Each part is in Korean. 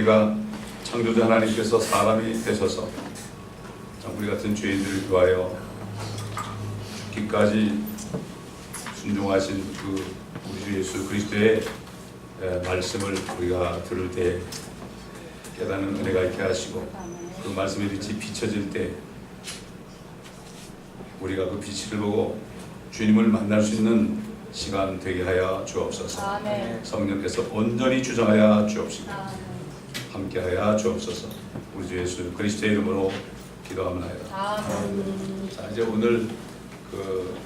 우리가 창조자 하나님께서 사람이 되셔서 우리 같은 죄인들을 위하여 죽기까지 순종하신 그 우리 주 예수 그리스도의 말씀을 우리가 들을 때 깨닫는 은혜가 있게 하시고, 그 말씀의 빛이 비춰질 때 우리가 그 빛을 보고 주님을 만날 수 있는 시간 되게 하여 주옵소서. 아멘. 성령께서 온전히 주장하여 주옵시고 함께하여 주옵소서. 우리 주 예수 그리스도의 이름으로 기도하옵나이다. 아멘. 자, 이제 오늘 그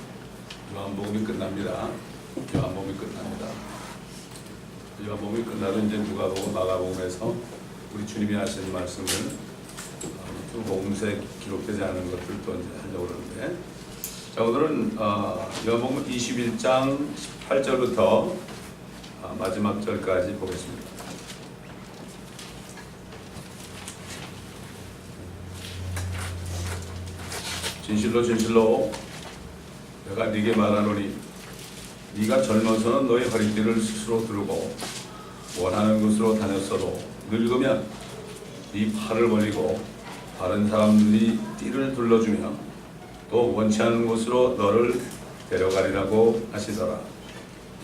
요한복음이 끝납니다. 요한복음이 끝납니다. 요한복음이 끝나도 이제 누가복음, 마가복음에서 우리 주님이 하신 말씀을 두 복음서에 기록되지 않은 것들을 또 이제 하려고 그러는데, 자, 오늘은 요한복음 21장 18절부터 마지막 절까지 보겠습니다. 진실로 진실로 내가 네게 말하노니 네가 젊어서는 너의 허리띠를 스스로 들고 원하는 곳으로 다녔어도 늙으면 네 팔을 벌리고 다른 사람들이 띠를 둘러주며 또 원치 않은 곳으로 너를 데려가리라고 하시더라.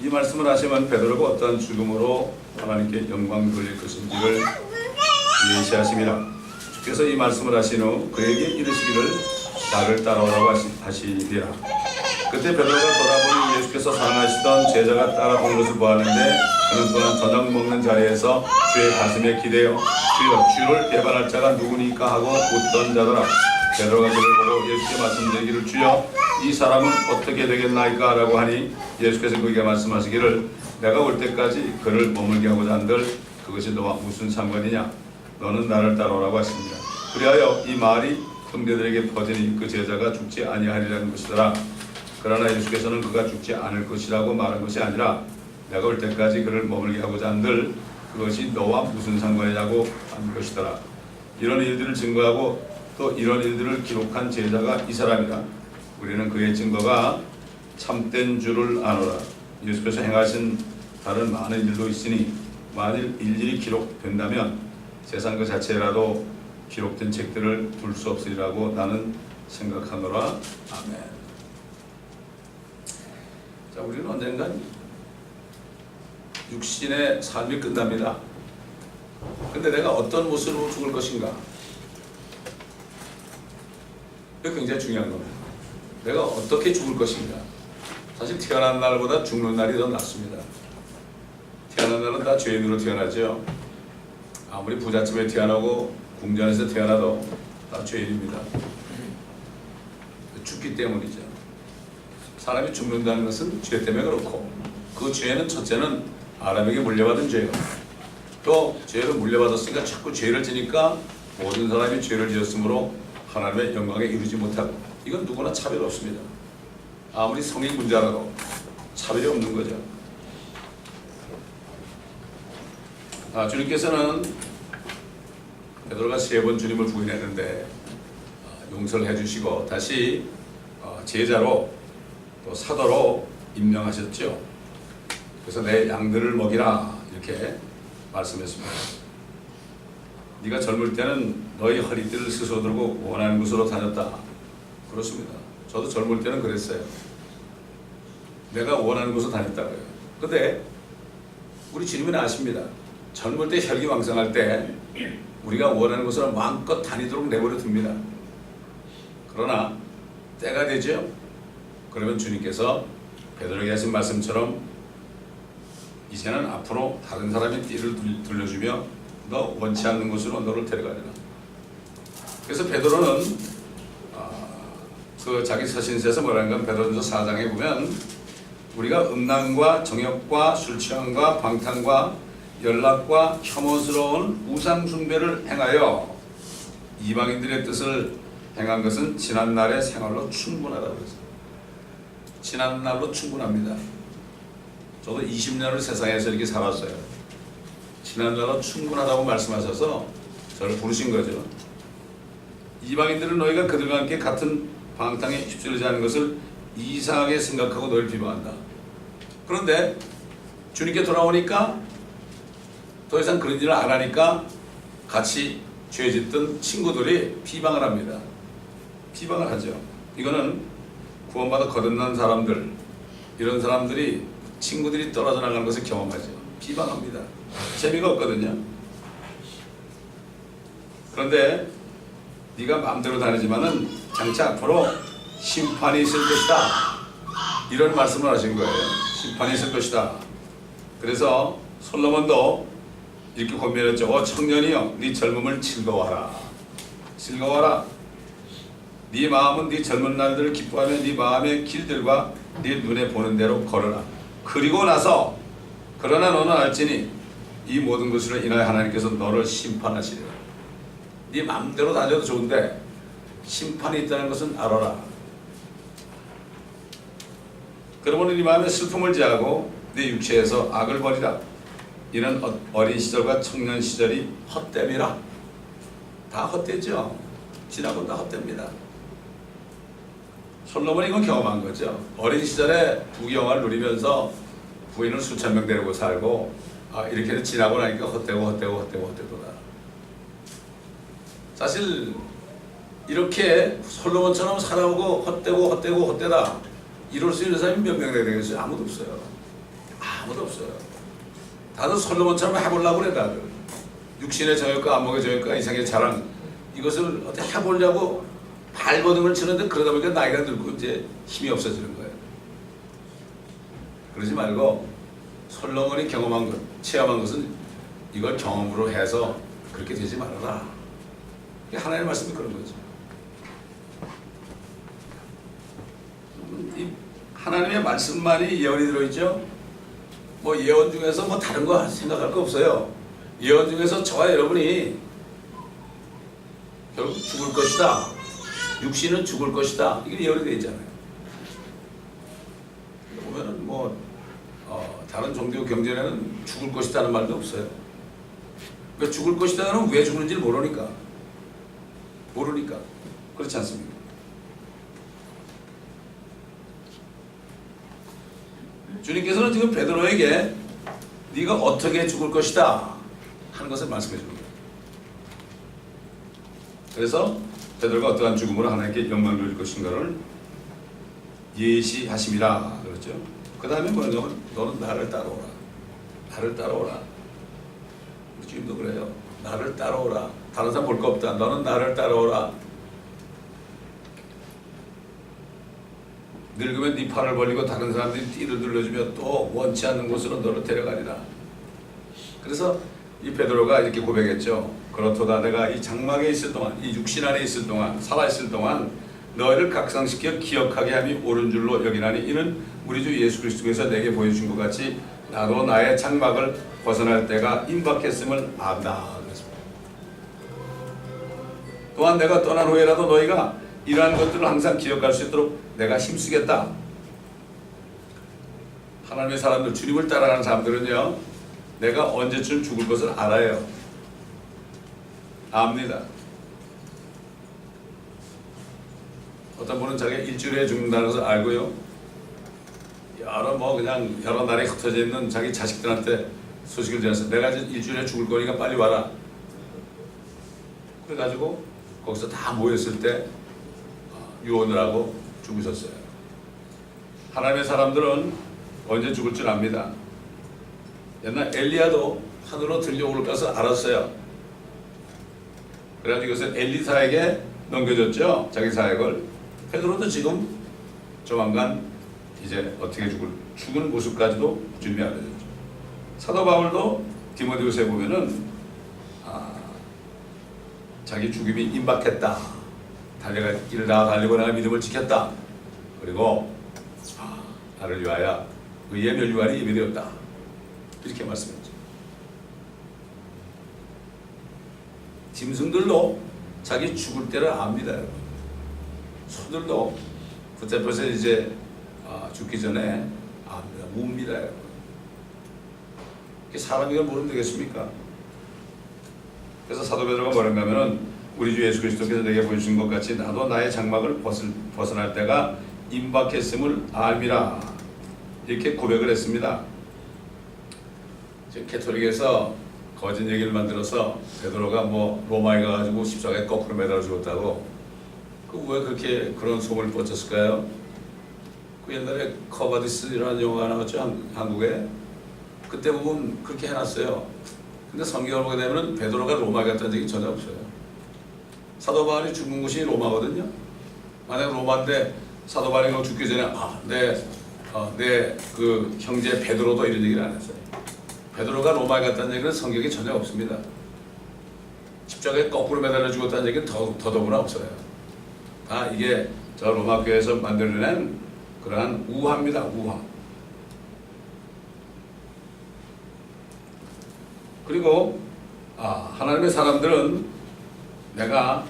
이 말씀을 하시면 베드로가 어떠한 죽음으로 하나님께 영광 돌릴 것인지를 예시하심이라. 주께서 이 말씀을 하신 후 그에게 이르시기를 나를 따라오라고 하시니라. 그때 베드로가 돌아보니 예수께서 사랑하시던 제자가 따라온 것을 보았는데, 그는 또한 저녁 먹는 자리에서 주의 가슴에 기대어 주여 주를 배반할 자가 누구니까 하고 웃던 자더라. 베드로가 그를 보고 예수께 말씀드리기를 주여 이 사람은 어떻게 되겠나이까 라고 하니, 예수께서 그에게 말씀하시기를 내가 올 때까지 그를 머물게 하고자 한들 그것이 너와 무슨 상관이냐, 너는 나를 따라오라고 하십니다. 그리하여 이 말이 형제들에게 퍼지니 그 제자가 죽지 아니하리라는 것이더라. 그러나 예수께서는 그가 죽지 않을 것이라고 말한 것이 아니라 내가 올 때까지 그를 머물게 하고자 한들 그것이 너와 무슨 상관이냐고 한 것이더라. 이런 일들을 증거하고 또 이런 일들을 기록한 제자가 이 사람이라. 우리는 그의 증거가 참된 줄을 아노라. 예수께서 행하신 다른 많은 일도 있으니 만일 일일이 기록된다면 세상 그 자체라도 기록된 책들을 둘 수 없으리라고 나는 생각하노라. 아멘. 자, 우리는 언젠간 육신의 삶이 끝납니다. 근데 내가 어떤 모습으로 죽을 것인가? 이게 굉장히 중요한 겁니다. 내가 어떻게 죽을 것인가? 사실 태어난 날보다 죽는 날이 더 낫습니다. 태어난 날은 다 죄인으로 태어나죠. 아무리 부잣집에 태어나고 궁전에서 태어나도 다 죄인입니다. 죽기 때문이죠. 사람이 죽는다는 것은 죄 때문에 그렇고, 그 죄는 첫째는 아담에게 물려받은 죄예요. 또 죄를 물려받았으니까 자꾸 죄를 지니까 모든 사람이 죄를 지었으므로 하나님의 영광에 이르지 못하고, 이건 누구나 차별 없습니다. 아무리 성인 군자라도 차별이 없는 거죠. 주님께서는 베드로가 3번 주님을 부인했는데 용서를 해주시고 다시 제자로 또 사도로 임명하셨죠. 그래서 내 양들을 먹이라 이렇게 말씀했습니다. 네가 젊을 때는 너희 허리띠를 스스로 들고 원하는 곳으로 다녔다. 그렇습니다. 저도 젊을 때는 그랬어요. 내가 원하는 곳으로 다녔다고요. 근데 우리 주님은 아십니다. 젊을 때 혈기왕성할 때 우리가 원하는 곳으로 마음껏 다니도록 내버려 둡니다. 그러나 때가 되죠. 그러면 주님께서 베드로에게 하신 말씀처럼 이제는 앞으로 다른 사람의 띠를 들려주며 너 원치 않는 곳으로 너를 데려가리라. 그래서 베드로는 그 자기 서신서에서 뭐라는가, 베드로전서 4장에 보면 우리가 음란과 정욕과 술 취함과 방탕과 연락과 혐오스러운 우상 숭배를 행하여 이방인들의 뜻을 행한 것은 지난날의 생활로 충분하다고 했어요. 지난날로 충분합니다. 저도 20년을 세상에서 이렇게 살았어요. 지난날로 충분하다고 말씀하셔서 저를 부르신 거죠. 이방인들은 너희가 그들과 함께 같은 방탕에 휩쓸리지 않은 것을 이상하게 생각하고 너희를 비방한다. 그런데 주님께 돌아오니까 더 이상 그런 일을 안 하니까 같이 죄 짓던 친구들이 비방을 합니다. 비방을 하죠. 이거는 구원받아 거듭난 사람들, 이런 사람들이 친구들이 떨어져 나가는 것을 경험하죠. 비방합니다. 재미가 없거든요. 그런데 네가 마음대로 다니지만은 장차 앞으로 심판이 있을 것이다. 이런 말씀을 하신 거예요. 심판이 있을 것이다. 그래서 솔로몬도 이렇게 권면했죠. 청년이여, 네 젊음을 즐거워하라. 즐거워하라. 네 마음은 네 젊은 날들을 기뻐하며 네 마음의 길들과 네 눈에 보는 대로 걸어라. 그리고 나서 그러나 너는 알지니 이 모든 것으로 인하여 하나님께서 너를 심판하시리라. 네 마음대로 다녀도 좋은데 심판이 있다는 것은 알아라. 그러므로 네 마음에 슬픔을 제하고 네 육체에서 악을 버리라. 이는 어린 시절과 청년 시절이 헛됨이라. 다 헛되죠. 지나고 다 헛됩니다. 솔로몬이 이건 경험한 거죠. 어린 시절에 부귀영화를 누리면서 부인을 수천 명 데리고 살고 이렇게 지나고 나니까 헛되고다. 사실 이렇게 솔로몬처럼 살아오고 헛되다 이럴 수 있는 사람이 몇 명 되겠어요? 아무도 없어요. 아무도 없어요. 다들 솔로몬처럼 해보려고 그래. 다들 육신의 정욕과 안목의 정욕과 이상의 자랑, 이것을 어떻게 해보려고 발버둥을 치는데, 그러다 보니까 나이가 들고 이제 힘이 없어지는 거예요. 그러지 말고 솔로몬이 경험한 것, 체험한 것은 이걸 경험으로 해서 그렇게 되지 말아라. 하나님의 말씀이 그런 거죠. 이 하나님의 말씀만이 예언이 들어있죠. 뭐 예언 중에서 뭐 다른 거 생각할 거 없어요. 예언 중에서 저와 여러분이 결국 죽을 것이다. 육신은 죽을 것이다. 이게 예언이 되어 있잖아요. 보면은 다른 종교 경전에는 죽을 것이다는 말도 없어요. 왜 죽을 것이다는 왜 죽는지 모르니까. 그렇지 않습니까? 주님께서는 지금 베드로에게 네가 어떻게 죽을 것이다 하는 것을 말씀해 줍니다. 그래서 베드로가 어떠한 죽음으로 하나님께 영광을 누릴 것인가를 예시하심이라 그렇죠. 그 다음에 뭐냐면 너는 나를 따라오라. 나를 따라오라. 우리 주님도 그래요. 나를 따라오라. 다른 사람 볼 거 없다. 너는 나를 따라오라. 늙으면 네 팔을 벌리고 다른 사람들이 띠를 들려주며 또 원치 않는 곳으로 너를 데려가리라. 그래서 이 베드로가 이렇게 고백했죠. 그렇도다 내가 이 장막에 있을 동안, 이 육신 안에 있을 동안, 살아있을 동안 너희를 각성시켜 기억하게 함이 옳은 줄로 여기나니 이는 우리 주 예수 그리스도께서 내게 보여준 것 같이 나도 나의 장막을 벗어날 때가 임박했음을 안다. 그랬습니다. 또한 내가 떠난 후에라도 너희가 이러한 것들을 항상 기억할 수 있도록 내가 힘쓰겠다. 하나님의 사람들, 주님을 따라가는 사람들은요, 내가 언제쯤 죽을 것을 알아요. 압니다. 어떤 분은 자기가 일주일에 죽는다는 것을 알고요, 여러 날에 흩어져 있는 자기 자식들한테 소식을 전해서 내가 이제 일주일에 죽을 거니까 빨리 와라. 그래가지고 거기서 다 모였을 때 유언을 하고 죽으셨어요. 하나님의 사람들은 언제 죽을 줄 압니다. 옛날 엘리야도 하늘로 들려올 것을 알았어요. 그래가지고 이것을 엘리사에게 넘겨줬죠. 자기 사역을. 베드로도 지금 조만간 이제 어떻게 죽은 모습까지도 주님이 알려줬죠. 사도 바울도 디모데후서에 보면은 자기 죽음이 임박했다. 길을 다 달리고 내가 믿음을 지켰다. 그리고 나를 위하여 의의 멸류관이 예비되었다. 이렇게 말씀했죠. 짐승들도 자기 죽을 때를 압니다, 여러분. 소들도 붙잡혀서 이제 죽기 전에 압니다. 웁니다, 여러분. 사람이 이걸 모르면 되겠습니까? 그래서 사도 베드로가 뭐라고 하면은 우리 주 예수 그리스도께서 내게 보여주신 것 같이 나도 나의 장막을 벗어날 때가 임박했음을 알미라. 이렇게 고백을 했습니다. 지금 캐톨릭에서 거짓 얘기를 만들어서 베드로가 뭐 로마에 가가지고 십자가에 거꾸로 매달아 죽었다고. 그 왜 그렇게 그런 소문을 뻗쳤을까요? 그 옛날에 커바디스라는 영화가 나왔죠, 한국에. 그때 보면 그렇게 해놨어요. 근데 성경을 보게 되면 베드로가 로마에 갔다는 얘기 전혀 없어요. 사도 바울이 죽은 곳이 로마거든요. 만약 로마인데 사도 바울이 죽기 전에 내 그 형제 베드로도 이런 얘기를 안 했어요. 베드로가 로마에 갔다는 얘기는 성경에 전혀 없습니다. 십자가에 거꾸로 매달려 죽었다는 얘기는 더더구나 없어요. 다 이게 저 로마 교회에서 만들어낸 그러한 우화입니다. 우화. 그리고 하나님의 사람들은 내가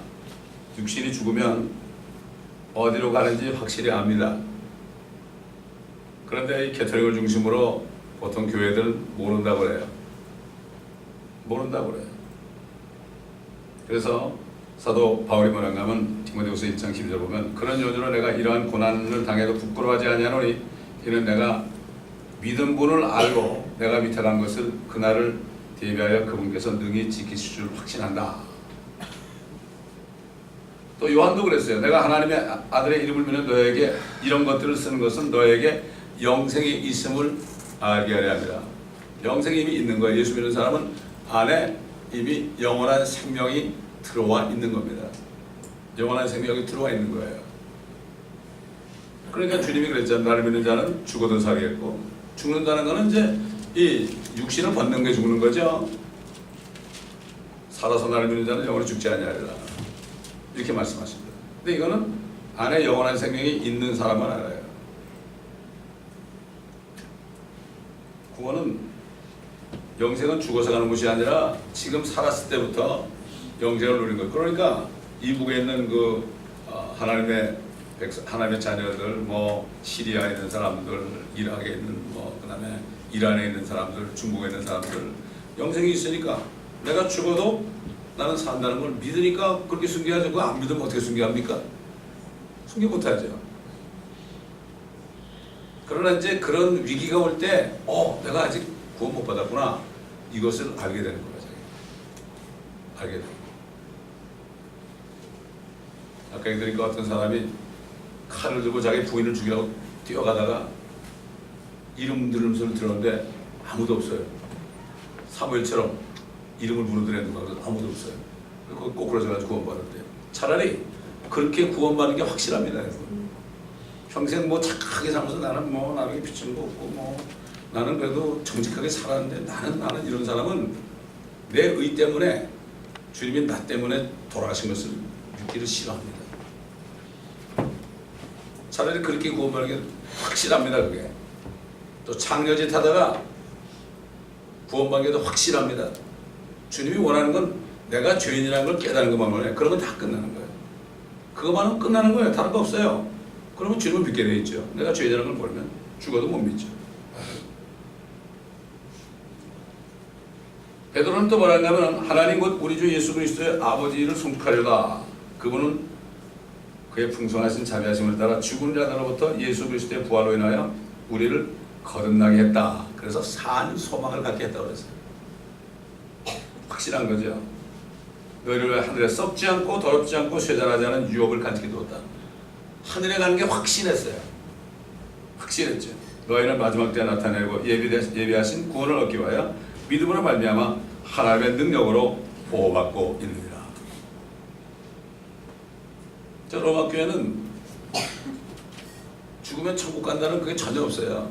육신이 죽으면 어디로 가는지 확실히 압니다. 그런데 이 개토릭을 중심으로 보통 교회들은 모른다고 그래요. 모른다고 그래요. 그래서 사도 바울이 뭐라 하면 디모데후서 1장 12절 보면 그런 요지로 내가 이러한 고난을 당해도 부끄러워하지 아니하노니 이는 내가 믿은 분을 알고 내가 위탁한 것을 그날을 대비하여 그분께서 능히 지키실 줄 확신한다. 또 요한도 그랬어요. 내가 하나님의 아들의 이름을 믿는 너에게 이런 것들을 쓰는 것은 너에게 영생이 있음을 알게 하려 합니다. 영생이 이미 있는 거예요. 예수 믿는 사람은 안에 이미 영원한 생명이 들어와 있는 겁니다. 영원한 생명이 들어와 있는 거예요. 그러니까 주님이 그랬잖아요. 나를 믿는 자는 죽어도 살겠고, 죽는다는 것은 이제 이 육신을 벗는 게 죽는 거죠. 살아서 나를 믿는 자는 영원히 죽지 아니하리라. 이렇게 말씀하십니다. 근데 이거는 안에 영원한 생명이 있는 사람만 알아요. 구원은 영생은 죽어서 가는 것이 아니라 지금 살았을 때부터 영생을 누리는 거예요. 그러니까 이북에 있는 그 하나님의 자녀들, 뭐 시리아에 있는 사람들, 이라크에 있는 그다음에 이란에 있는 사람들, 중국에 있는 사람들 영생이 있으니까 내가 죽어도 나는 산다는 걸 믿으니까 그렇게 순교하죠. 그거 안 믿으면 어떻게 순교합니까? 순교 못하죠. 그러나 이제 그런 위기가 올 때, 내가 아직 구원 못 받았구나. 이것을 알게 되는 거예요. 알게 되는 거예요. 아까 얘기드린 어떤 사람이 칼을 들고 자기 부인을 죽이려고 뛰어가다가 이름 들으는 소리를 들었는데 아무도 없어요. 사무엘처럼 이름을 부르더라는 거예요. 아무도 없어요. 그거 꼬꾸라져가지고 구원받았대요. 차라리 그렇게 구원받는 게 확실합니다. 평생 뭐 착하게 살면서 나는 뭐 남에게 비치는 거 없고 뭐 나는 그래도 정직하게 살았는데 나는 이런 사람은 내 의 때문에 주님이 나 때문에 돌아가신 것을 믿기를 싫어합니다. 차라리 그렇게 구원받는 게 확실합니다. 그게 또 창녀짓 하다가 구원받는 게도 확실합니다. 주님이 원하는 건 내가 죄인이라는 걸 깨달은 것만 원해. 그러면 다 끝나는 거예요. 그것만 하면 끝나는 거예요. 다른 거 없어요. 그러면 주님을 믿게 돼 있죠. 내가 죄인이라는 걸 모르면 죽어도 못 믿죠. 베드로는 또 뭐라 하냐면 하나님 곧 우리 주 예수 그리스도의 아버지를 송축하려다. 그분은 그의 풍성하신 자비하심을 따라 죽은 자들로부터 예수 그리스도의 부활로 인하여 우리를 거듭나게 했다. 그래서 산 소망을 갖게 했다고 그랬어요. 확실한 거죠. 너희를 하늘에 썩지 않고 더럽지 않고 쇠잔하지 않은 유업을 간직해 두었다. 하늘에 가는 게 확신했어요. 확신했죠. 너희는 마지막 때에 나타내고 예비하신 구원을 얻기 위하여 믿음으로 말미암아 하나님의 능력으로 보호받고 있느니라. 저 로마 교회는 죽으면 천국 간다는 그게 전혀 없어요.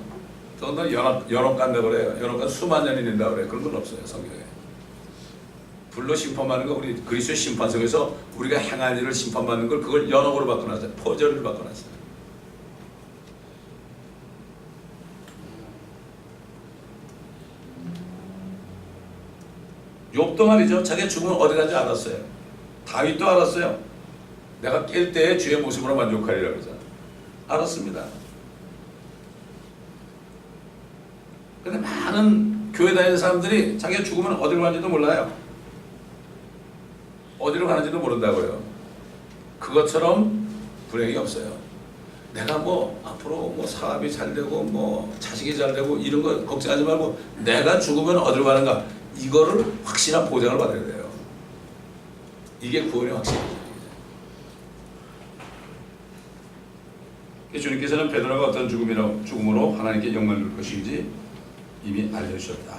더군다나 연옥 간다고 그래요. 연옥 간 수만 년이 된다고 그래요. 그런 건 없어요. 성경에. 불로 심판받는 거 우리 그리스도의 심판석에서 우리가 행한 일을 심판받는 걸 그걸 연옥으로 바꿔놨어요. 포절을 바꿔놨어요. 욥도 말이죠. 자기가 죽으면 어디 간지 알았어요. 다윗도 알았어요. 내가 깰 때의 주의 모습으로 만족하리라 그러잖아요. 알았습니다. 근데 많은 교회 다니는 사람들이 자기가 죽으면 어디로 가는지도 몰라요. 어디로 가는지도 모른다고요. 그것처럼 불행이 없어요. 내가 뭐 앞으로 뭐 사업이 잘 되고 뭐 자식이 잘 되고 이런 거 걱정하지 말고 내가 죽으면 어디로 가는가 이거를 확실한 보장을 받아야 돼요. 이게 구원의 확신이죠. 주님께서는 베드로가 어떤 죽음으로 하나님께 영광을 줄 것인지 이미 알려주셨다.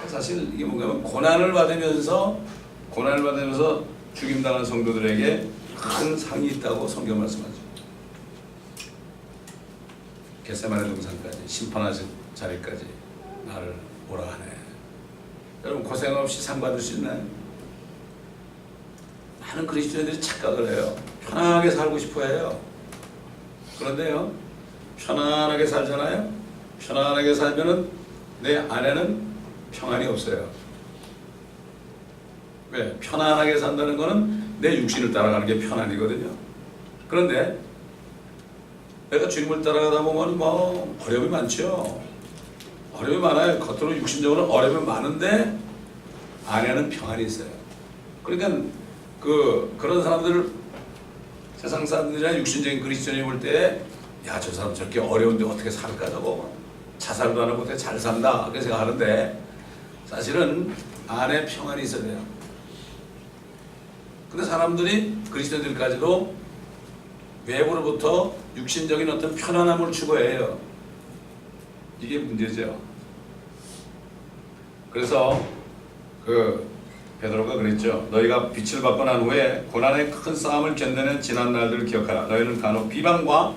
사실 이게 뭔가 하면 고난을 받으면서 죽임당한 성도들에게 큰 상이 있다고 성경 말씀하죠. 겟세마네 동산까지 심판하신 자리까지 나를 오라 하네. 여러분 고생 없이 상 받을 수 있나요? 많은 그리스도인들이 착각을 해요. 편안하게 살고 싶어 해요. 그런데요, 편안하게 살잖아요. 편안하게 살면은 내 안에는 평안이 없어요. 왜? 편안하게 산다는 거는 내 육신을 따라가는 게 편안이거든요. 그런데 내가 주님을 따라가다 보면 뭐 어려움이 많죠. 어려움이 많아요. 겉으로 육신적으로 어려움이 많은데 안에는 평안이 있어요. 그러니까 그런 사람들을 세상 사람들이나 육신적인 그리스도인이 볼 때 야, 저 사람 저렇게 어려운데 어떻게 살까 저거 자살도 안 하고 어떻게 잘 산다 그렇게 생각하는데 사실은 안에 평안이 있어야 돼요. 근데 사람들이 그리스도인들까지도 외부로부터 육신적인 어떤 편안함을 추구해요. 이게 문제죠. 그래서 베드로가 그랬죠. 너희가 빛을 받고 난 후에 고난의 큰 싸움을 견뎌낸 지난 날들을 기억하라. 너희는 간혹 비방과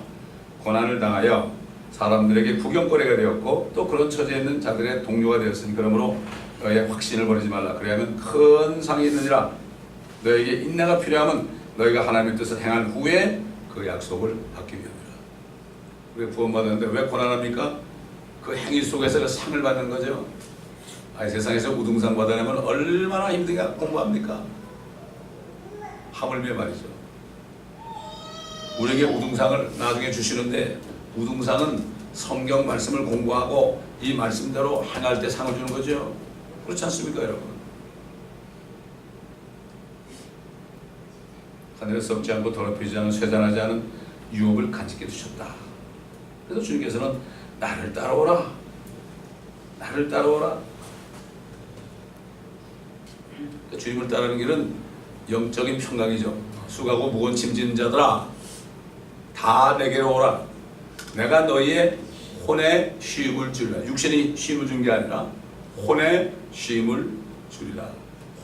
고난을 당하여 사람들에게 구경거리가 되었고 또 그런 처지에 있는 자들의 동료가 되었으니 그러므로 너희의 확신을 버리지 말라. 그래야면 큰 상이 있느니라. 너희에게 인내가 필요하면 너희가 하나님의 뜻을 행한 후에 그 약속을 받기 위함이라. 우리가 구원받았는데 왜 고난합니까? 그 행위 속에서 그 상을 받는 거죠. 세상에서 우등상 받아내면 얼마나 힘들게 공부합니까? 하물며 말이죠. 우리에게 우등상을 나중에 주시는데 우등상은 성경 말씀을 공부하고 이 말씀대로 행할 때 상을 주는 거죠. 그렇지 않습니까, 여러분? 하늘에 썩지 않고 더럽히지 않은 쇠잔하지 않은 유업을 간직해 두셨다. 그래서 주님께서는 나를 따라오라. 나를 따라오라. 주님을 따르는 길은 영적인 평강이죠. 수고하고 무거운 짐 지는 자들아 다 내게로 오라. 내가 너희의 혼에 쉼을 주리라. 육신이 쉼을 준 게 아니라 혼에 쉼을 주리라.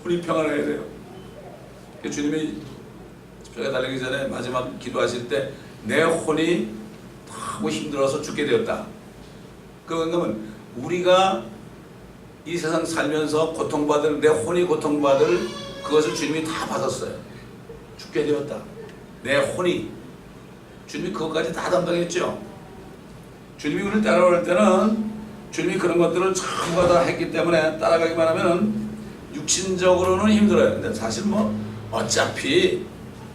혼이 평안해야 돼요. 주님이 십자가에 달리기 전에 마지막 기도하실 때 내 혼이 너무 힘들어서 죽게 되었다. 그건 우리가 이 세상 살면서 고통받을 내 혼이 고통받을 그것을 주님이 다 받았어요. 죽게 되었다. 내 혼이 주님이 그것까지 다 담당했죠. 주님이 우리를 따라올 때는 주님이 그런 것들을 전부 다 했기 때문에 따라가기만 하면 육신적으로는 힘들어요. 근데 사실 뭐 어차피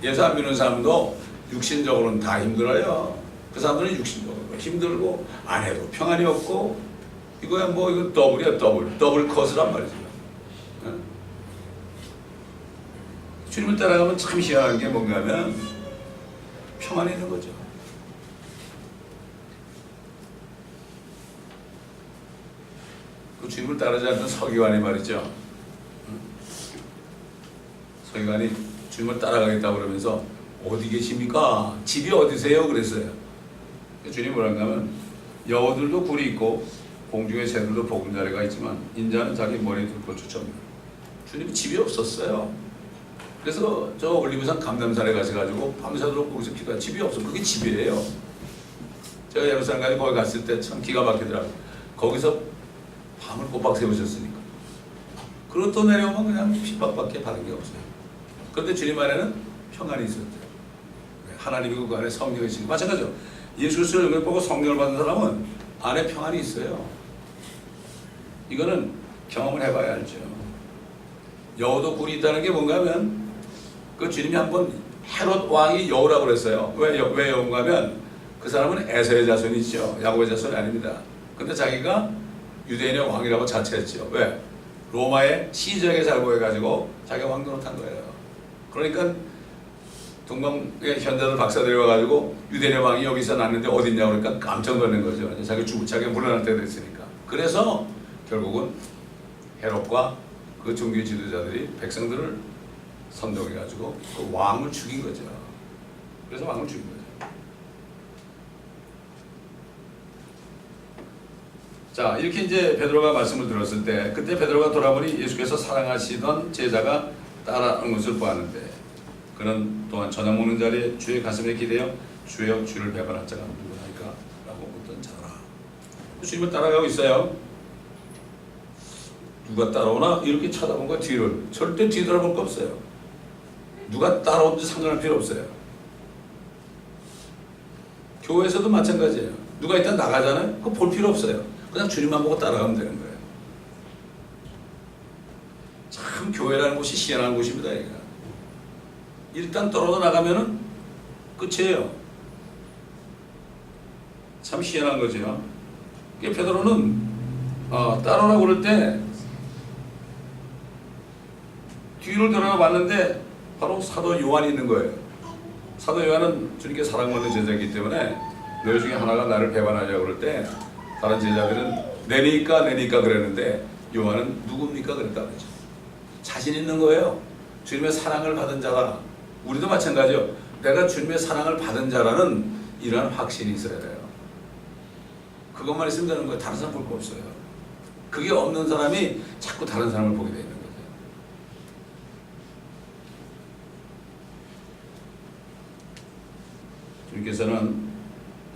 예수 안 믿는 사람도 육신적으로는 다 힘들어요. 그 사람들은 육신적으로 힘들고 안에도 평안이 없고 이거야 뭐 이거 더블이야 더블 컷이란 말이죠. 주님을 따라가면 참 희한한 게 뭔가 하면 평안이 있는 거죠. 그 주님을 따르지 않는 서기관이 말이죠. 서기관이 주님을 따라가겠다고 그러면서 어디 계십니까? 집이 어디세요? 그랬어요. 주님이 뭐라고 하면 여우들도 굴이 있고 공중의 새들도 보금자리가 있지만 인자는 자기 머리에 둘 것 주처입니다. 주님이 집이 없었어요. 그래서 저 올리브산 감람산에 가셔가지고 밤새도록 거기서 기도한 집이 없어. 그게 집이에요. 제가 예루살렘까지 거기 갔을 때 참 기가 막히더라고요. 거기서 밤을 꼬박 세우셨으니까. 그리고 또 내려오면 그냥 핍박밖에 받은 게 없어요. 그런데 주님 안에는 평안이 있었대요. 하나님이 그 안에 성령이 있으니 마찬가지로 예수 그리스도를 영접 보고 성령을 받는 사람은 안에 평안이 있어요. 이거는 경험을 해봐야 알죠. 여우도 굴이 있다는 게 뭔가 하면 그 주님이 한번 헤롯 왕이 여우라고 그랬어요. 왜 여우인가 하면 그 사람은 에서의 자손이죠. 야곱의 자손이 아닙니다. 근데 자기가 유대인의 왕이라고 자처했죠. 왜? 로마의 시저에게 잘 보여가지고 자기가 왕 노릇한 거예요. 그러니까 동방의 현자들 박사들이 와가지고 유대인의 왕이 여기 있어 났는데 어딨냐고 그러니까 깜짝 놀란 거죠. 자기 물러날 때가 됐으니까. 그래서 결국은 헤롯과 그 종교 지도자들이 백성들을 선동해가지고 그 왕을 죽인 거죠. 그래서 왕을 죽인 거죠. 자, 이렇게 이제 베드로가 말씀을 들었을 때 그때 베드로가 돌아보니 예수께서 사랑하시던 제자가 따라오는 것을 보았는데 그는 또한 저녁 먹는 자리에 주의 가슴에 기대어 주여 주를 배반할 자가 누구나이까? 라고 묻던 자라. 주님을 따라가고 있어요. 누가 따라오나? 이렇게 쳐다본 거야. 뒤를. 절대 뒤돌아볼 거 없어요. 누가 따라오든지 상관할 필요 없어요. 교회에서도 마찬가지예요. 누가 일단 나가잖아요. 그거 볼 필요 없어요. 그냥 주님만 보고 따라가면 되는 거예요. 참 교회라는 곳이 희한한 곳입니다. 얘가. 일단 떨어져 나가면은 끝이에요. 참 희한한 거죠. 베드로는 따라오라고 그럴 때 뒤를 돌아가 봤는데 바로 사도 요한이 있는 거예요. 사도 요한은 주님께 사랑받는 제자이기 때문에 너희 중에 하나가 나를 배반하려고 그럴 때 다른 제자들은 내니까 그랬는데 요한은 누굽니까 그랬다 그러죠. 자신 있는 거예요. 주님의 사랑을 받은 자라. 우리도 마찬가지요. 내가 주님의 사랑을 받은 자라는 이러한 확신이 있어야 돼요. 그것만 있으면 되는 거예요. 다른 사람 볼 거 없어요. 그게 없는 사람이 자꾸 다른 사람을 보게 되는 거예요. 주님께서는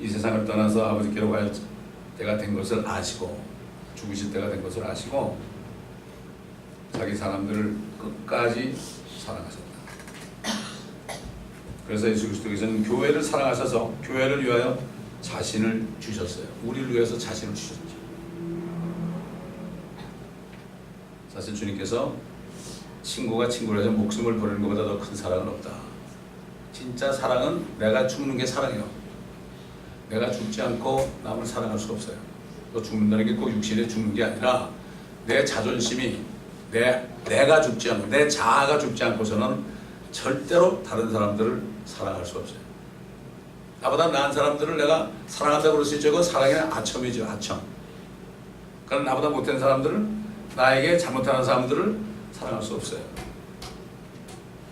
이 세상을 떠나서 아버지께로 갈 때가 된 것을 아시고 죽으실 때가 된 것을 아시고 자기 사람들을 끝까지 사랑하셨다. 그래서 예수 그리스도께서는 교회를 사랑하셔서 교회를 위하여 자신을 주셨어요. 우리를 위해서 자신을 주셨죠. 사실 주님께서 친구가 친구를 해서 목숨을 버리는 것보다 더 큰 사랑은 없다. 진짜 사랑은 내가 죽는 게 사랑이에요. 내가 죽지 않고 남을 사랑할 수 없어요. 또 죽는다는 게 꼭 육신에 죽는 게 아니라 내 자존심이 내가 죽지 않고 내 자아가 죽지 않고서는 절대로 다른 사람들을 사랑할 수 없어요. 나보다 나은 사람들을 내가 사랑한다고 그럴 수 있죠. 그건 사랑의 아첨이죠. 아첨. 그러나 나보다 못된 사람들을 나에게 잘못하는 사람들을 사랑할 수 없어요.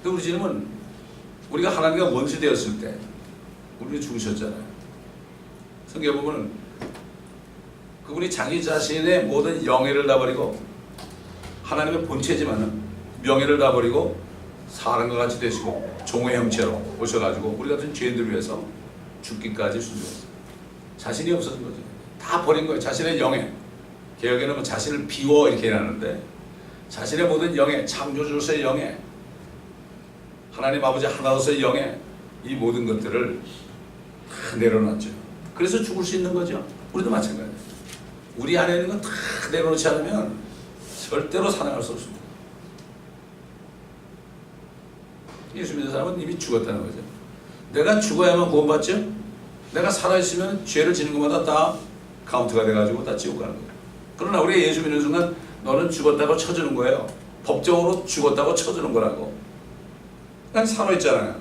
근데 우리 주님은 우리가 하나님과 원수 되었을 때 우리 죽으셨잖아요. 성경에 보면 그분이 자기 자신의 모든 영예를 다 버리고 하나님의 본체지만은 명예를 다 버리고 사람과 같이 되시고 종의 형체로 오셔가지고 우리 같은 죄인들을 위해서 죽기까지 순종했어요. 자신이 없어진 거죠. 다 버린 거예요. 자신의 영예. 개혁에는 뭐 자신을 비워 이렇게 해놨는데 자신의 모든 영예, 창조주로서의 영예, 하나님 아버지 하나로서의 영예, 이 모든 것들을 다 내려놨죠. 그래서 죽을 수 있는 거죠. 우리도 마찬가지예요. 우리 안에 있는 건 다 내려놓지 않으면 절대로 사랑할 수 없습니다. 예수 믿는 사람은 이미 죽었다는 거죠. 내가 죽어야만 구원받죠? 내가 살아있으면 죄를 지는 것마다 다 카운트가 돼가지고 다 지옥 가는 거예요. 그러나 우리가 예수 믿는 순간 너는 죽었다고 쳐주는 거예요. 법적으로 죽었다고 쳐주는 거라고. 난 살아있잖아요.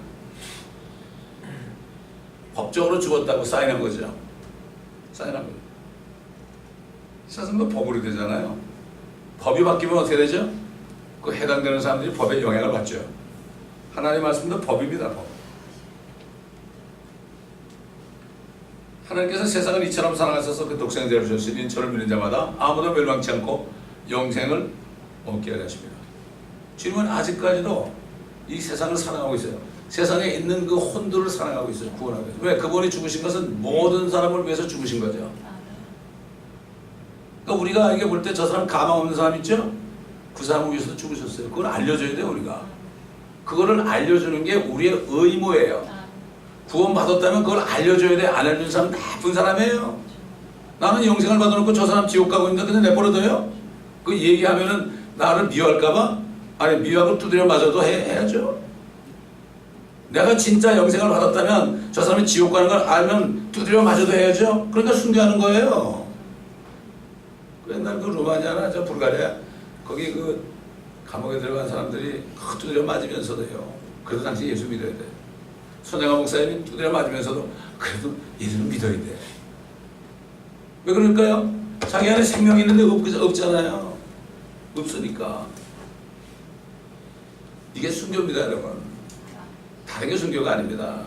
법적으로 죽었다고 사인한 거죠. 사인한 거죠. 세상도 법으로 되잖아요. 법이 바뀌면 어떻게 되죠? 그 해당되는 사람들이 법의 영향을 받죠. 하나님 말씀도 법입니다. 법. 하나님께서 세상을 이처럼 사랑하셔서 그 독생자를 주셨으니 저를 믿는 자마다 아무도 멸망치 않고 영생을 얻게 하십니다. 주님은 아직까지도 이 세상을 사랑하고 있어요. 세상에 있는 그 혼들을 사랑하고 있어요. 구원하고 있어요. 왜? 그분이 죽으신 것은 모든 사람을 위해서 죽으신 거죠. 그러니까 우리가 이게 볼 때 저 사람 가망 없는 사람 있죠? 그 사람을 위해서도 죽으셨어요. 그걸 알려줘야 돼요. 우리가. 그거를 알려주는 게 우리의 의무예요. 구원 받았다면 그걸 알려줘야 돼. 안 알려준 사람 나쁜 사람이에요. 나는 영생을 받아놓고 저 사람 지옥 가고 있는데 그냥 내버려둬요? 그 얘기하면은 나를 미워할까봐? 아니 미워하고 두드려 맞아도 해야죠. 내가 진짜 영생을 받았다면 저 사람이 지옥 가는 걸 알면 두드려 맞아도 해야죠. 그러니까 순교하는 거예요. 옛날 그 루마니아나 저 불가리아 거기 그 감옥에 들어간 사람들이 두드려 맞으면서도요. 그래도 당시 예수 믿어야 돼. 손양아 목사님이 두드려 맞으면서도 그래도 얘들은 믿어야 돼. 왜 그럴까요? 자기 안에 생명이 있는데 없잖아요. 없으니까. 이게 순교입니다, 여러분. 다른 게 순교가 아닙니다.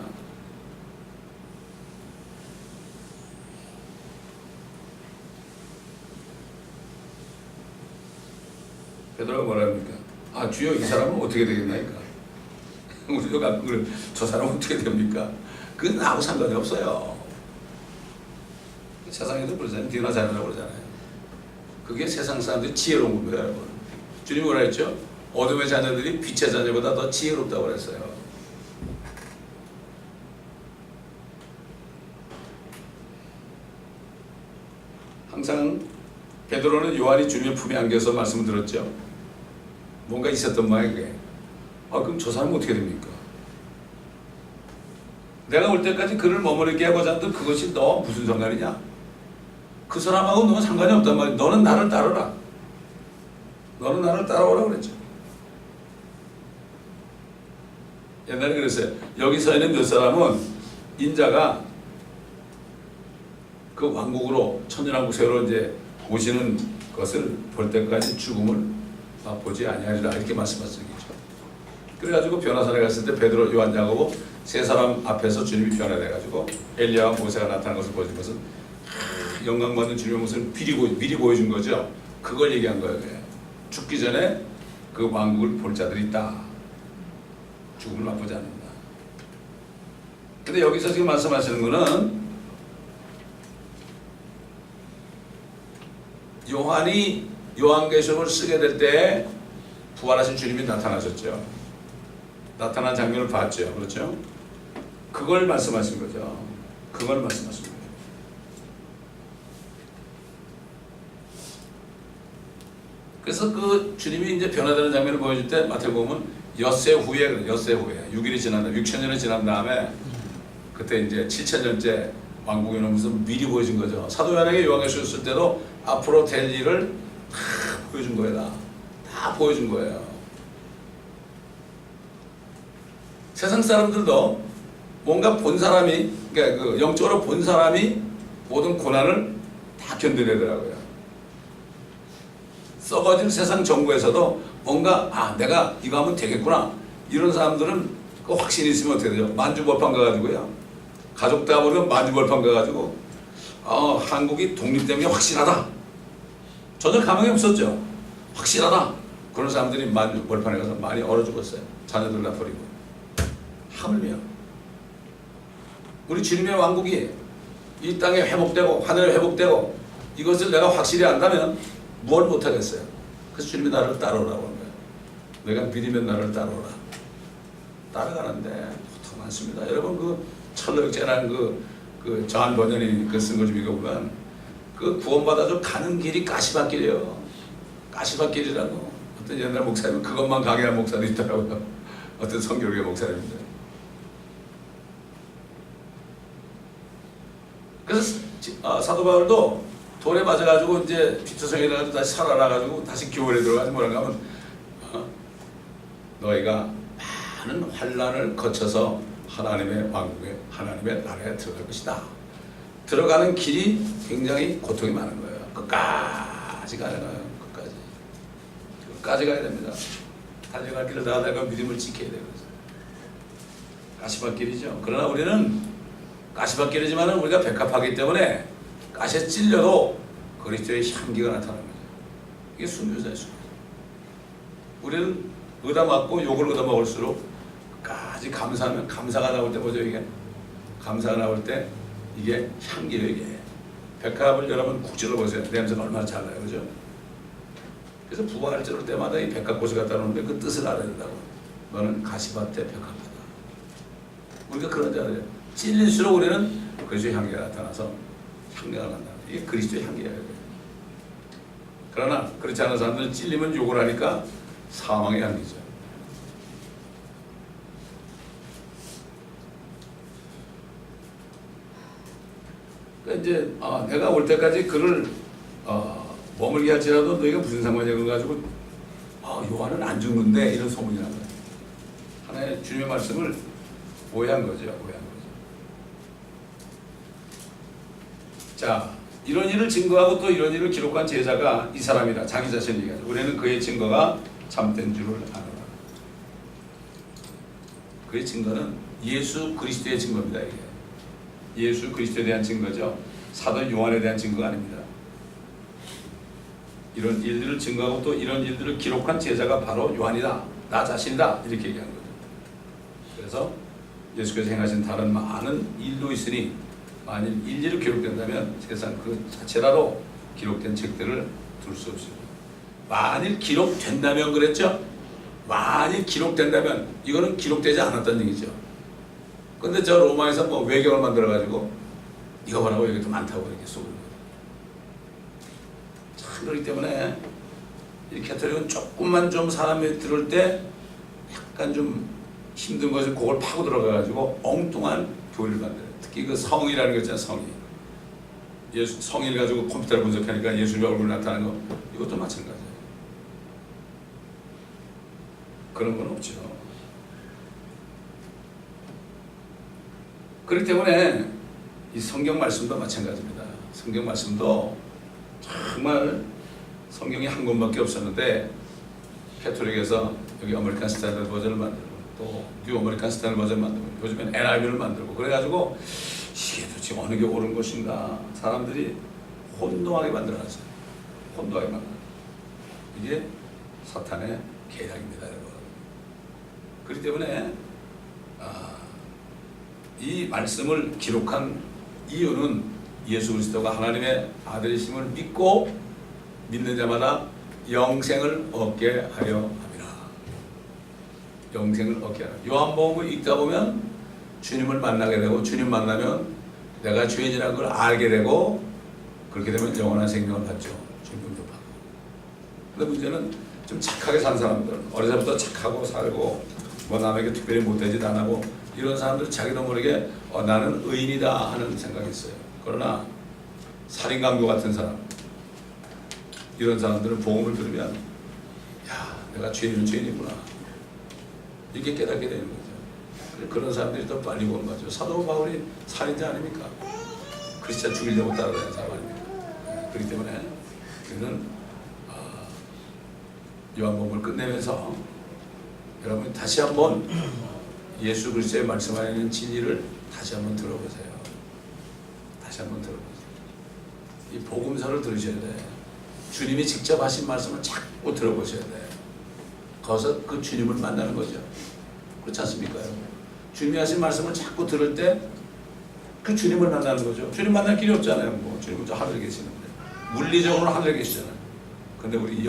베드로가 뭐라 합니까? 아, 주여, 이 사람은 어떻게 되겠나이까? 우리도 가끔 그래, 저 사람은 어떻게 됩니까? 그건 나하고 상관이 없어요. 세상에도 그러잖아요. 니나 잘하라고 그러잖아요. 그게 세상 사람들이 지혜로운 겁니다, 여러분. 주님이 뭐라 했죠? 어둠의 자녀들이 빛의 자녀보다 더 지혜롭다고 그랬어요. 항상 베드로는 요한이 주님의 품에 안겨서 말씀을 들었죠. 뭔가 있었던 모양이에요, 그게. 아, 그럼 저 사람은 어떻게 됩니까? 내가 올 때까지 그를 머무르게 하고자 하던 그것이 너 무슨 상관이냐? 그 사람하고 너는 상관이 없단 말이야. 너는 나를 따르라. 너는 나를 따라오라 그랬죠. 옛날에 그랬어요. 여기 서 있는 몇 사람은 인자가 그 왕국으로 천년왕국 세우러 이제 오시는 것을 볼 때까지 죽음을 보지 아니하리라 이렇게 말씀하셨죠. 그래가지고 변화산에 갔을 때 베드로, 요한, 야고보 세 사람 앞에서 주님이 변화돼가지고 엘리야와 모세가 나타난 것을 보여준 것은 영광 받는 주님의 모습을 미리 보여준 거죠. 그걸 얘기한 거예요. 죽기 전에 그 왕국을 볼 자들이 있다. 죽음을 맛보지 않는다. 근데 여기서 지금 말씀하시는 거는 요한이 요한계시록을 쓰게 될 때 부활하신 주님이 나타나셨죠. 나타난 장면을 봤죠. 그렇죠? 그걸 말씀하신 거죠. 그걸 말씀하신 거예요. 그래서 그 주님이 이제 변화되는 장면을 보여줄 때 마태복음은 엿새 후에 그래. 엿새 후에 6일이 지난 다음에 6,000년이 지난 다음에 그때 이제 7,000년째 왕국에 오는 모습을 미리 보여준 거죠. 사도 요한에게 요한계시록 쓸 때도 앞으로 될 일을 다 보여준 거예요. 다 보여준 거예요. 세상 사람들도 뭔가 본 사람이, 그러니까 그 영적으로 본 사람이 모든 고난을 다 견뎌내더라고요. 썩어진 세상 정부에서도 뭔가 내가 이거 하면 되겠구나 이런 사람들은 그 확신이 있으면 어떻게 되죠? 만주벌판 가가지고요. 가족 다 버리고 만주벌판 가가지고 한국이 독립되는 게 확실하다. 전혀 가망이 없었죠. 확실하다. 그런 사람들이 만주벌판에 가서 많이 얼어 죽었어요. 자녀들 다 버리고. 하물며 우리 주님의 왕국이 이 땅에 회복되고 하늘에 회복되고 이것을 내가 확실히 안다면 뭘 못하겠어요. 그래서 주님이 나를 따라오라고 하는 거예요. 내가 믿으면 나를 따라오라. 따라가는데 보통 많습니다. 여러분 그 철로역제라는 그 저한 번연이 그 쓴 거 좀 읽어보면 그 구원받아서 가는 길이 가시밭길이에요. 가시밭길이라고. 어떤 옛날 목사님은 그것만 강의한 목사도 있더라고요. 어떤 성교계 목사님인데. 그래서 사도 바울도 돌에 맞아가지고 이제 비투성이 돼가지고 다시 살아나가지고 다시 교회에 들어가서 뭐라고 하면 너희가 많은 환난을 거쳐서 하나님의 왕국에 하나님의 나라에 들어갈 것이다. 들어가는 길이 굉장히 고통이 많은 거예요. 끝까지 가야 해요. 끝까지 가야 됩니다. 달려갈 길을 다 내가 믿음을 지켜야 돼요. 가시밭길이죠. 그러나 우리는 가시밭길이지만 우리가 백합하기 때문에 가시에 찔려도 그리스도의 향기가 나타납니다. 이게 순교자의 순교. 우리는 얻어맞고 욕을 얻어먹을수록 끝까지 감사하면 감사가 나올 때 보죠. 이게 감사가 나올 때 이게 향기예요. 이게 백합을 여러분 국질러 보세요. 냄새가 얼마나 잘 나요. 그죠? 그래서 부활 찌를 때마다 이 백합꽃을 갖다 놓는데 그 뜻을 알아야 된다고. 너는 가시밭에 백합하다. 우리가 그런 줄 알아요. 찔릴수록 우리는 그리스도의 향기가 나타나서 향기가 난다. 이게 그리스도의 향기예요. 그러나 그렇지 않은 사람들은 찔리면 욕을 하니까 사망의 향기죠. 그러니까 이제 내가 올 때까지 그를 머물게 할지라도 너희가 무슨 상관이야 그래가지고 요한은 안 죽는데 이런 소문이 난 거예요. 하나의 주님의 말씀을 오해한 거죠. 오해한 거죠. 자, 이런 일을 증거하고 또 이런 일을 기록한 제자가 이 사람이다. 자기 자신을 얘기하죠. 우리는 그의 증거가 참된 줄을 아노라. 그의 증거는 예수 그리스도의 증거입니다. 이게 예수 그리스도에 대한 증거죠. 사도 요한에 대한 증거가 아닙니다. 이런 일들을 증거하고 또 이런 일들을 기록한 제자가 바로 요한이다. 나 자신이다. 이렇게 얘기한 거죠. 그래서 예수께서 행하신 다른 많은 일도 있으니 만일 일일이 기록된다면 세상 그 자체라도 기록된 책들을 둘 수 없습니다. 만일 기록된다면 그랬죠? 만일 기록된다면 이거는 기록되지 않았다는 얘기죠. 근데 저 로마에서 뭐 외경을 만들어가지고 이거 보라고 여기 또 많다고 이렇게 쏘는 거예요. 참 그렇기 때문에 이 캐톨릭은 조금만 좀 사람이 들을 때 약간 좀 힘든 것을 그걸 파고 들어가가지고 엉뚱한 교리를 만들어요. 특히 그 성이라는 거 있잖아요. 성이. 예수, 성의를 가지고 컴퓨터를 분석하니까 예수님의 얼굴이 나타나는 거 이것도 마찬가지예요. 그런 건 없죠. 그렇기 때문에 이 성경 말씀도 마찬가지입니다. 성경 말씀도 정말 성경이 한 권밖에 없었는데 캐톨릭에서 여기 아메리칸 스탠더드 버전을 만들고 또 뉴 아메리칸 스탠더드 버전을 만들고 요즘엔 NIV를 만들고 그래가지고 이게 도대체 어느 게 옳은 것인가 사람들이 혼동하게 만들어놨어요. 혼동하게 만들어. 이게 사탄의 계략입니다, 여러분. 그렇기 때문에 이 말씀을 기록한 이유는 예수 그리스도가 하나님의 아들이심을 믿고 믿는 자마다 영생을 얻게 하려 함이라. 영생을 얻게 하라. 요한복음을 읽다 보면 주님을 만나게 되고 주님 만나면 내가 죄인이라는 걸 알게 되고 그렇게 되면 영원한 생명을 받죠. 주님도 받고. 근데 문제는 좀 착하게 산 사람들, 어려서부터 착하고 살고 뭐 남에게 특별히 못되지도 안 하고 이런 사람들 자기도 모르게 나는 의인이다 하는 생각이 있어요. 그러나 살인강도 같은 사람 이런 사람들은 복음을 들으면 야 내가 죄인은 죄인이구나 이렇게 깨닫게 되는 거죠. 그런 사람들이 더 빨리 구원 받죠. 사도 바울이 살인자 아닙니까? 크리스찬 죽이려고 따라다니는 사람 아닙니까? 그렇기 때문에 우리는 요한복음을 끝내면서 여러분 다시 한번 예수 그리스도의 말씀하는 진리를 다시 한번 들어보세요. 다시 한번 들어보세요. 이 복음서를 들으셔야 돼. 주님이 직접 하신 말씀을 자꾸 들어보셔야 돼. 거기서 그 주님을 만나는 거죠. 그렇지 않습니까? 주님이 하신 말씀을 자꾸 들을 때 그 주님을 만나는 거죠. 주님 만날 길이 없잖아요. 뭐 주님은 저 하늘에 계시는데 물리적으로 하늘에 계시잖아요. 근데 우리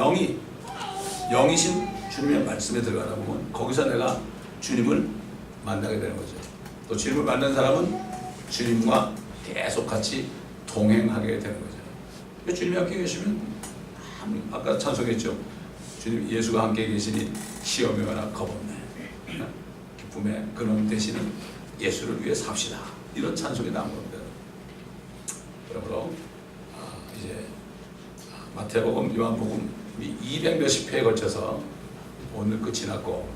영이신 주님의 말씀에 들어가다 보면 거기서 내가 주님을 만나게 되는 거죠. 또 주님을 만난 사람은 주님과 계속 같이 동행하게 되는 거죠. 주님이 함께 계시면 아까 찬송했죠. 주님 예수가 함께 계시니 시험이 오나 겁없네. 기쁨의 근원 되시는 예수를 위해 삽시다. 이런 찬송이 나온 겁니다. 그러므로 이제 마태복음, 요한복음 200몇십 회에 걸쳐서 오늘 끝이 났고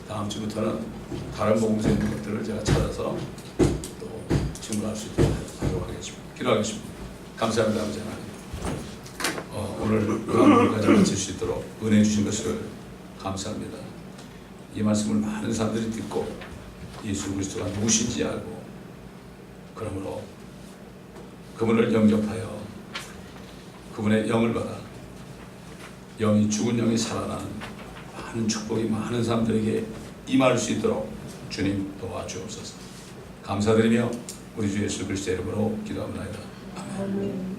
다음 주부터는 다른 복음서 있는 것들을 제가 찾아서 또 질문할 수 있도록 하도록 하겠습니다. 기도하겠습니다. 감사합니다. 아버지 하나님. 오늘 요한복음까지 마칠 수 있도록 은혜 주신 것을 감사합니다. 이 말씀을 많은 사람들이 듣고 예수 그리스도가 누구신지 알고 그러므로 그분을 영접하여 그분의 영을 받아 영이 죽은 영이 살아나는 많은 축복이 많은 사람들에게 임할 수 있도록 주님 도와주옵소서. 감사드리며 우리 주 예수 그리스도의 이름으로 기도합니다. 아멘.